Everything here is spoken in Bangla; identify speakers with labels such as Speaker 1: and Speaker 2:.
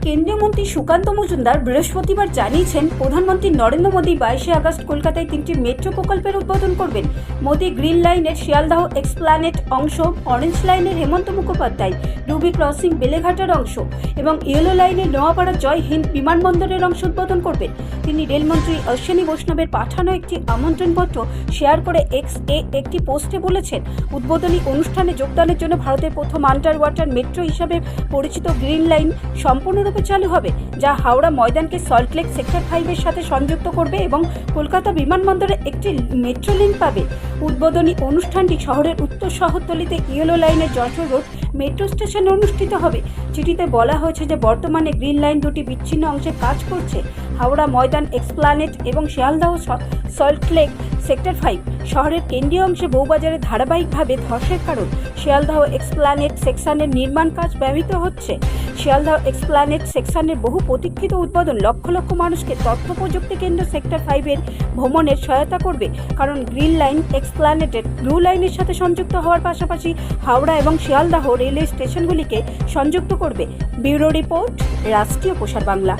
Speaker 1: কেন্দ্রীয় মন্ত্রী সুকান্ত মজুমদার বৃহস্পতিবার জানিয়েছেন, প্রধানমন্ত্রী নরেন্দ্র মোদী 22শে আগস্ট কলকাতায় 3টি মেট্রো প্রকল্পের উদ্বোধন করবেন। মোদী গ্রিন লাইনের শিয়ালদাহ এক্সপ্ল্যানেড অংশ, অরেঞ্জ লাইনের হেমন্ত মুখোপাধ্যায় রুবি ক্রসিং বেলেঘাটার অংশ এবং ইয়েলো লাইনের নোয়াপাড়া জয় হিন্দ বিমানবন্দরের অংশ উদ্বোধন করবেন। তিনি রেলমন্ত্রী অশ্বিনী বৈষ্ণবের পাঠানো একটি আমন্ত্রণপত্র শেয়ার করে এক্স-এ একটি পোস্টে বলেছেন, উদ্বোধনী অনুষ্ঠানে যোগদানের জন্য ভারতের প্রথম আন্ডার ওয়াটার মেট্রো হিসাবে পরিচিত গ্রিন লাইন সম্পূর্ণরূপে চালু হবে, যা হাওড়া ময়দানকে সল্টলেক সেক্টর 5-এর সাথে সংযুক্ত করবে এবং কলকাতা বিমানবন্দরে একটি মেট্রো লিঙ্ক পাবে। উদ্বোধনী অনুষ্ঠানটি শহরের উত্তর শহরতলিতে ইয়েলো লাইনের যশোর রোড মেট্রো স্টেশনে অনুষ্ঠিত হবে। চিঠিতে বলা হয়েছে যে বর্তমানে গ্রিন লাইন দুটি বিচ্ছিন্ন অংশে কাজ করছে। হাওড়া ময়দান এক্সপ্ল্যানেড এবং শিয়ালদাহ সল্টলেক সেক্টর 5 শহরের কেন্দ্রীয় অংশে বউবাজারে ধারাবাহিকভাবে ধসের কারণ শিয়ালদাহ এক্সপ্ল্যানেড সেকশনের নির্মাণ কাজ ব্যাহত হচ্ছে। শিয়ালদাহ এক্সপ্ল্যানেড সেকশনের বহু প্রতীক্ষিত উদ্বোধন লক্ষ লক্ষ মানুষকে তথ্য প্রযুক্তি কেন্দ্র সেক্টর 5-এর ভ্রমণের সহায়তা করবে, কারণ গ্রিন লাইন এক্সপ্ল্যানেডের ব্লু লাইনের সাথে সংযুক্ত হওয়ার পাশাপাশি হাওড়া এবং শিয়ালদাহ রেলওয়ে স্টেশনগুলিকে সংযুক্ত করবে। ব্যুরো রিপোর্ট, রাষ্ট্রীয় প্রসার বাংলা।